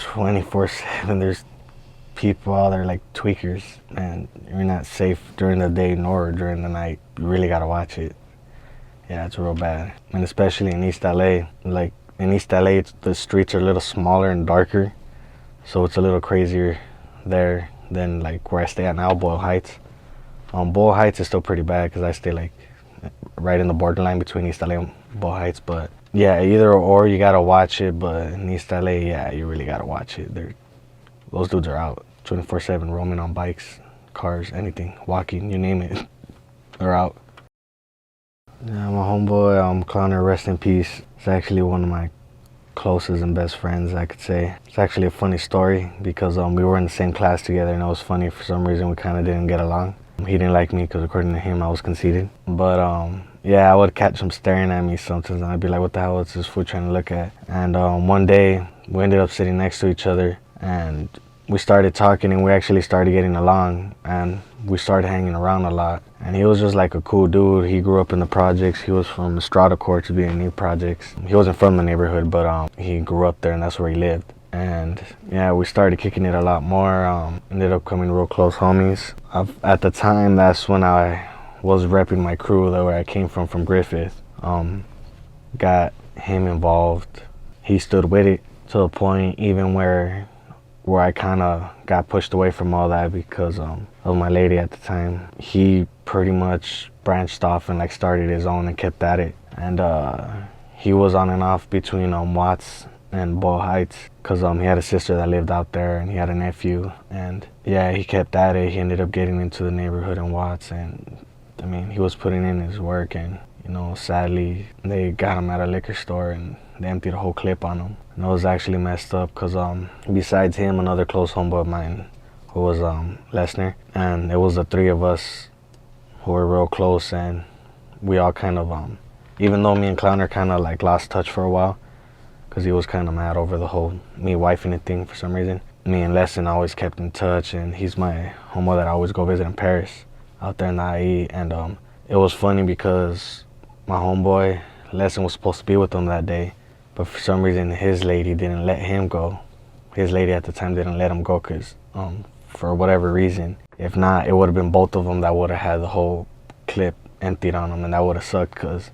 24/7. There's people out there like tweakers, and you're not safe during the day nor during the night. You really gotta watch it. Yeah, it's real bad. And especially in East L.A. Like, in East L.A., the streets are a little smaller and darker, so it's a little crazier there than like where I stay at now, Boyle Heights. Boyle Heights is still pretty bad because I stay like right in the borderline between East LA and Boyle Heights. But yeah, either or you gotta watch it. But in East LA, yeah, you really gotta watch it. Those dudes are out 24/7, roaming on bikes, cars, anything, walking, you name it. They're out. Yeah, my homeboy, Clowner, rest in peace. It's actually one of my closest and best friends, I could say. It's actually a funny story because we were in the same class together, and it was funny. For some reason, we kind of didn't get along. He didn't like me because according to him, I was conceited. But yeah, I would catch him staring at me sometimes, and I'd be like, what the hell is this fool trying to look at? And one day, we ended up sitting next to each other, and we started talking, and we actually started getting along, and we started hanging around a lot. And he was just like a cool dude. He grew up in the projects. He was from Estrada Court to be in New Projects. He wasn't from the neighborhood, but he grew up there, and that's where he lived. And yeah, we started kicking it a lot more. Ended up becoming real close homies. At the time, that's when I was repping my crew, where I came from Griffith. Got him involved. He stood with it to the point even where I kind of got pushed away from all that because of my lady at the time. He pretty much branched off and like started his own and kept at it. And he was on and off between Watts and Boyle Heights because he had a sister that lived out there, and he had a nephew. And yeah, he kept at it. He ended up getting into the neighborhood in Watts, and I mean, he was putting in his work. And sadly, they got him at a liquor store and they emptied a whole clip on him. And it was actually messed up because besides him, another close homeboy of mine who was Lesnar, and it was the three of us who were real close. And we all kind of even though me and Clowner kind of like lost touch for a while because he was kind of mad over the whole me wifing it thing for some reason, me and Lesson always kept in touch. And he's my homeboy that I always go visit in Paris out there in the IE. And it was funny because my homeboy Lesson was supposed to be with him that day, but for some reason his lady didn't let him go. His lady at the time didn't let him go because for whatever reason. If not, it would have been both of them that would have had the whole clip emptied on them, and that would have sucked because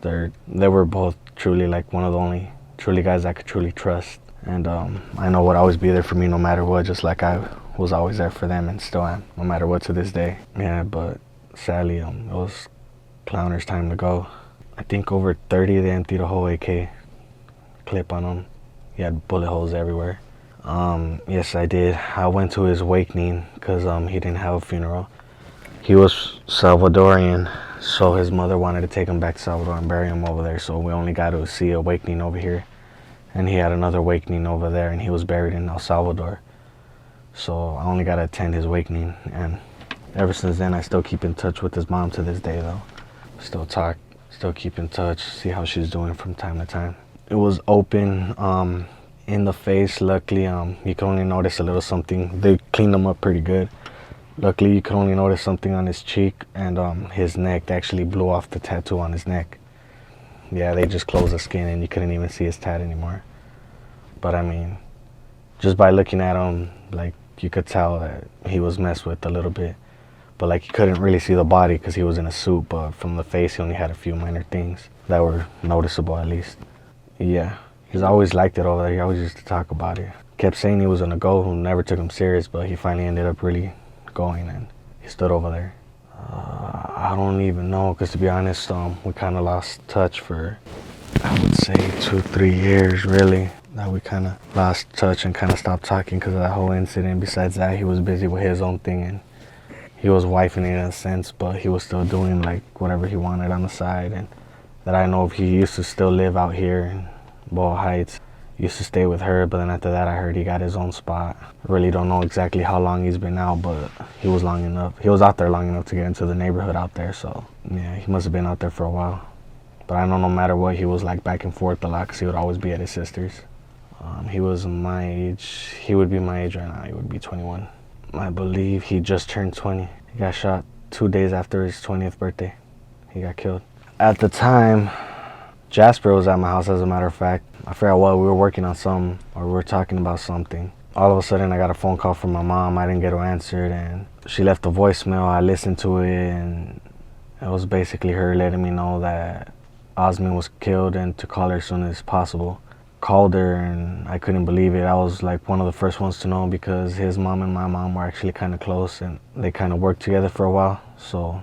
they were both truly like one of the only truly guys I could truly trust. And I know would always be there for me no matter what, just like I was always there for them and still am, no matter what to this day. Yeah, but sadly, it was Clowner's time to go. I think over 30, they emptied a whole AK clip on him. He had bullet holes everywhere. Yes, I did. I went to his awakening because he didn't have a funeral. He was Salvadorian, so his mother wanted to take him back to Salvador and bury him over there, so we only got to see awakening over here. And he had another awakening over there, and he was buried in El Salvador. So I only got to attend his awakening, and ever since then I still keep in touch with his mom to this day though. Still talk, still keep in touch, see how she's doing from time to time. It was open in the face. Luckily, you can only notice a little something. They cleaned him up pretty good. Luckily, you can only notice something on his cheek and his neck. They actually blew off the tattoo on his neck. Yeah, they just closed the skin and you couldn't even see his tat anymore. But I mean, just by looking at him, like, you could tell that he was messed with a little bit. But like, you couldn't really see the body because he was in a suit, but from the face he only had a few minor things that were noticeable at least. Yeah, he's always liked it over there. He always used to talk about it. Kept saying he was gonna go, who never took him serious, but he finally ended up really going, and he stood over there. I don't even know, because to be honest, we kind of lost touch for, I would say, 2-3 years really. That we kind of lost touch and kind of stopped talking because of that whole incident. Besides that, he was busy with his own thing, and he was wifing it in a sense, but he was still doing like whatever he wanted on the side. And that I know of, he used to still live out here in Boyle Heights. Used to stay with her, but then after that I heard he got his own spot. I really don't know exactly how long he's been out, but he was long enough. He was out there long enough to get into the neighborhood out there, so yeah, he must have been out there for a while. But I know no matter what, he was like back and forth a lot because he would always be at his sister's. He was my age. He would be my age right now. He would be 21. I believe he just turned 20. He got shot 2 days after his 20th birthday. He got killed. At the time, Jasper was at my house, as a matter of fact. I forgot what, we were working on something, or we were talking about something. All of a sudden I got a phone call from my mom. I didn't get to answer it, and she left a voicemail. I listened to it, and it was basically her letting me know that Osman was killed and to call her as soon as possible. Called her, and I couldn't believe it. I was like one of the first ones to know, because his mom and my mom were actually kind of close, and they kind of worked together for a while, so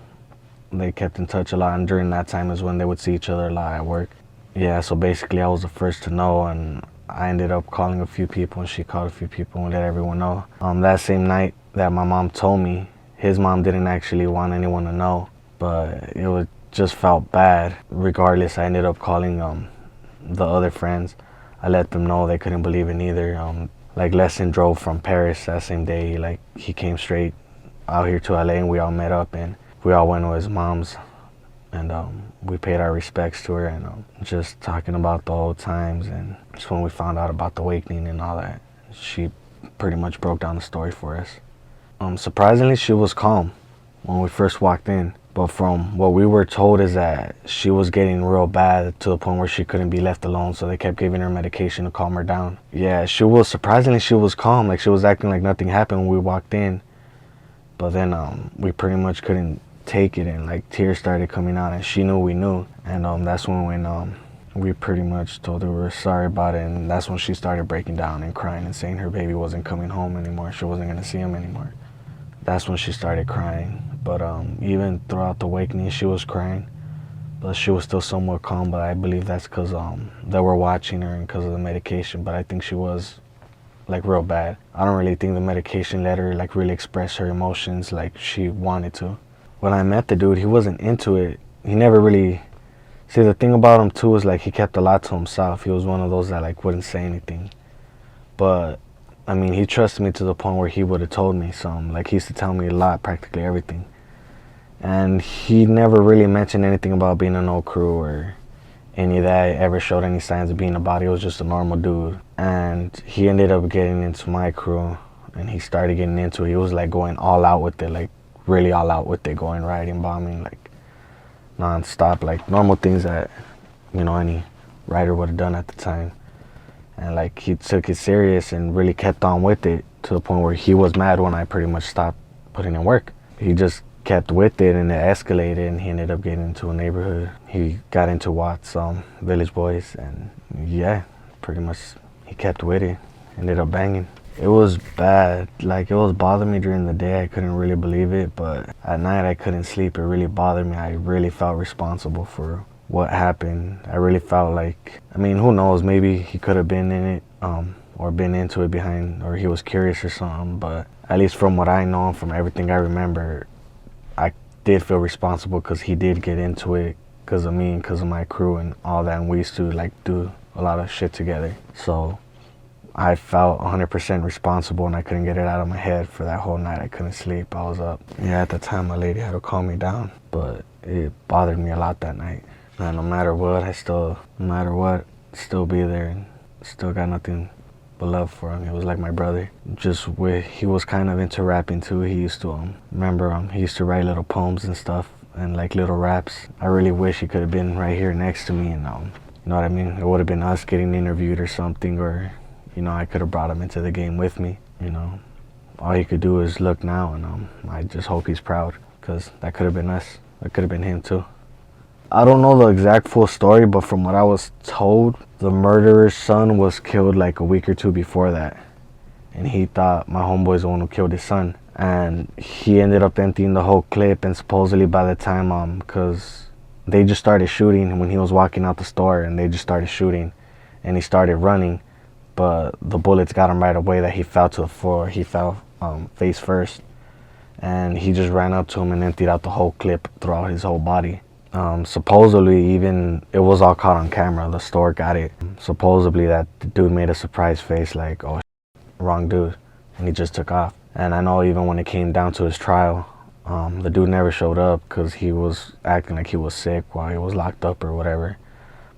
they kept in touch a lot, and during that time is when they would see each other a lot at work. Yeah, so basically I was the first to know, and I ended up calling a few people, and she called a few people and let everyone know. That same night that my mom told me, his mom didn't actually want anyone to know, but it was just felt bad. Regardless, I ended up calling the other friends. I let them know. They couldn't believe it either. Like Lesson drove from Paris that same day. Like he came straight out here to LA, and we all met up, and we all went to his mom's, and we paid our respects to her, and just talking about the old times. And just when we found out about the awakening and all that, she pretty much broke down the story for us. Surprisingly, she was calm when we first walked in, but from what we were told is that she was getting real bad to the point where she couldn't be left alone, so they kept giving her medication to calm her down. Yeah, she was calm. Like she was acting like nothing happened when we walked in, but then we pretty much couldn't take it, and like tears started coming out, and she knew we knew, and that's when we pretty much told her we were sorry about it, and that's when she started breaking down and crying and saying her baby wasn't coming home anymore, she wasn't going to see him anymore. That's when she started crying. But even throughout the awakening, she was crying, but she was still somewhat calm. But I believe that's because they were watching her and because of the medication. But I think she was like real bad. I don't really think the medication let her like really express her emotions like she wanted to. When I met the dude, he wasn't into it. He never really... See, the thing about him too is like he kept a lot to himself. He was one of those that like wouldn't say anything. But I mean, he trusted me to the point where he would have told me something. Like he used to tell me a lot, practically everything. And he never really mentioned anything about being an old crew or any of that, ever showed any signs of being about it. He was just a normal dude. And he ended up getting into my crew, and he started getting into it. He was like going all out with it, like really all out with it, going riding, bombing, like non-stop, like normal things that, you know, any rider would have done at the time. And like he took it serious and really kept on with it to the point where he was mad when I pretty much stopped putting in work. He just kept with it, and it escalated, and he ended up getting into a neighborhood. He got into Watts, Village Boys, and yeah, pretty much he kept with it, ended up banging. It was bad. Like it was bothering me during the day. I couldn't really believe it, but at night I couldn't sleep. It really bothered me. I really felt responsible for what happened. I really felt like, I mean, who knows, maybe he could have been in it or been into it behind, or he was curious or something, but at least from what I know and from everything I remember, I did feel responsible because he did get into it because of me and because of my crew and all that, and we used to like do a lot of shit together. So I felt 100% responsible, and I couldn't get it out of my head for that whole night. I couldn't sleep. I was up. Yeah, at the time my lady had to calm me down, but it bothered me a lot that night. And no matter what, still be there, and still got nothing but love for him. He was like my brother. He was kind of into rapping too. He used to he used to write little poems and stuff, and like little raps. I really wish he could have been right here next to me, and you know what I mean? It would have been us getting interviewed or something, or you know, I could have brought him into the game with me. You know, all he could do is look now, and I just hope he's proud, because that could have been us. That could have been him too. I don't know the exact full story, but from what I was told, the murderer's son was killed like a week or two before that, and he thought my homeboy's the one who killed his son, and he ended up emptying the whole clip. And supposedly by the time because they just started shooting when he was walking out the store, and they just started shooting, and he started running, but the bullets got him right away. That he fell to the floor. He fell face first, and he just ran up to him and emptied out the whole clip throughout his whole body. Supposedly, even it was all caught on camera. The store got it. Supposedly that the dude made a surprise face like, oh, wrong dude, and he just took off. And I know even when it came down to his trial, the dude never showed up because he was acting like he was sick while he was locked up or whatever.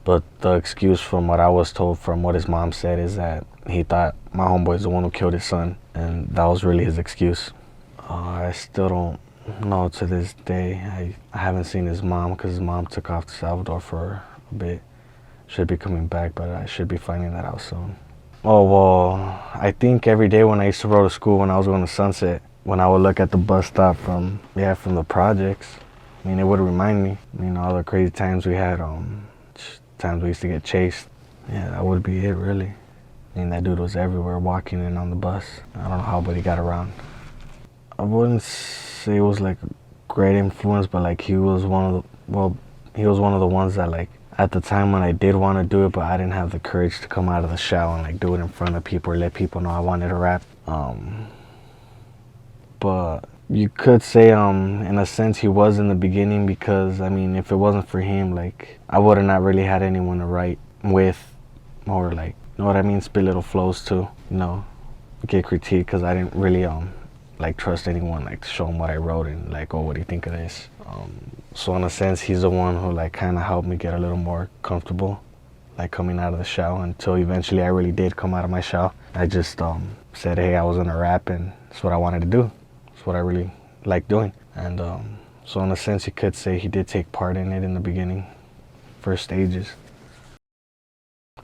But the excuse, from what I was told, from what his mom said, is that he thought my homeboy's the one who killed his son, and that was really his excuse. I still don't know to this day. I haven't seen his mom because his mom took off to Salvador for a bit, should be coming back, but I should be finding that out soon. Oh, well, I think every day when I used to roll to school, when I was going to Sunset, when I would look at the bus stop from the projects, I mean, it would remind me, all the crazy times we had, times we used to get chased. Yeah, that would be it, really. That dude was everywhere, walking in on the bus. I don't know how, but he got around. I wouldn't say it was like a great influence, but like he was one of the ones that, like, at the time when I did want to do it, but I didn't have the courage to come out of the shell and like do it in front of people or let people know I wanted to rap. But you could say, in a sense, he was in the beginning, because if it wasn't for him, like, I would have not really had anyone to write with, or like, you know what I mean, spit little flows to, get critiqued, because I didn't really like trust anyone, like, to show him what I wrote and like, oh, what do you think of this? So in a sense, he's the one who like kind of helped me get a little more comfortable, like, coming out of the shell, until eventually I really did come out of my shell. I just said, hey, I was gonna rap, and it's what I wanted to do. It's what I really like doing. And so in a sense, you could say he did take part in it in the beginning, first stages.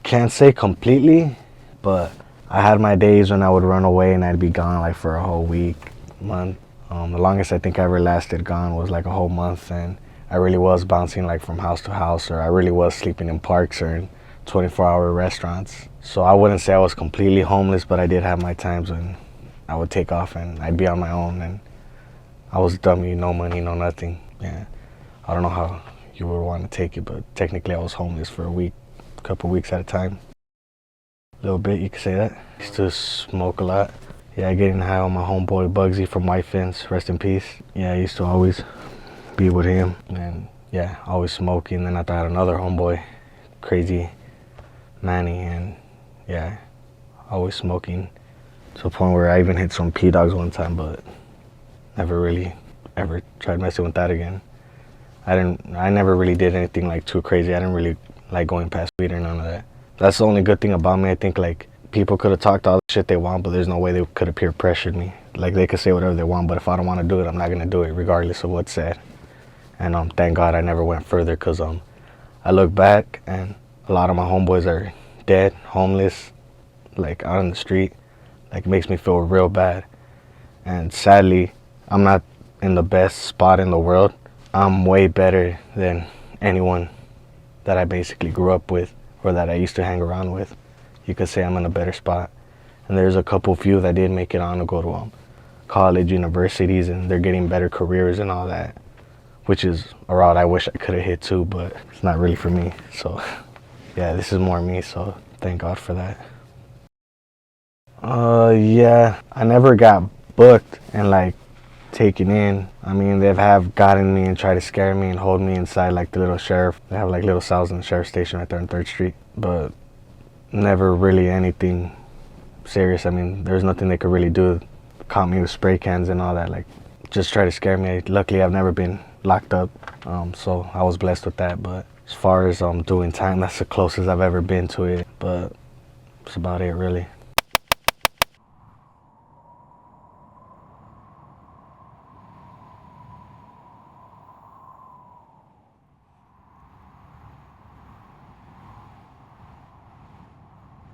Can't say completely, but I had my days when I would run away and I'd be gone like for a whole week, month. The longest I think I ever lasted gone was like a whole month, and I really was bouncing like from house to house, or I really was sleeping in parks or in 24-hour restaurants. So I wouldn't say I was completely homeless, but I did have my times when I would take off and I'd be on my own, and I was dummy, no money, no nothing. Yeah, I don't know how you would want to take it, but technically I was homeless for a week, a couple weeks at a time. A little bit, you could say that. I used to smoke a lot. Yeah, getting high on my homeboy Bugsy from White Fins, rest in peace. Yeah, I used to always be with him, and yeah, always smoking. Then I had another homeboy, Crazy Manny, and yeah, always smoking, to the point where I even hit some P-Dogs one time, but never really ever tried messing with that again. I never really did anything like too crazy. I didn't really like going past weed or none of that. That's the only good thing about me. I think like people could have talked all the shit they want, but there's no way they could have peer pressured me. Like, they could say whatever they want, but if I don't want to do it, I'm not gonna do it regardless of what's said. And thank God I never went further, because I look back and a lot of my homeboys are dead, homeless, like out on the street. Like, it makes me feel real bad. And sadly, I'm not in the best spot in the world. I'm way better than anyone that I basically grew up with, or that I used to hang around with. You could say I'm in a better spot. And there's a few that did make it on to go to college, universities, and they're getting better careers and all that, which is a route I wish I could have hit too, but it's not really for me. So yeah, this is more me, so thank God for that. Yeah, I never got booked and like taken in. They have gotten me and tried to scare me and hold me inside like the little sheriff. They have like little cells in the sheriff station right there on 3rd Street, but never really anything serious. There's nothing they could really do. Caught me with spray cans and all that, like just try to scare me. Luckily, I've never been locked up, so I was blessed with that. But as far as doing time, that's the closest I've ever been to it, but that's about it, really.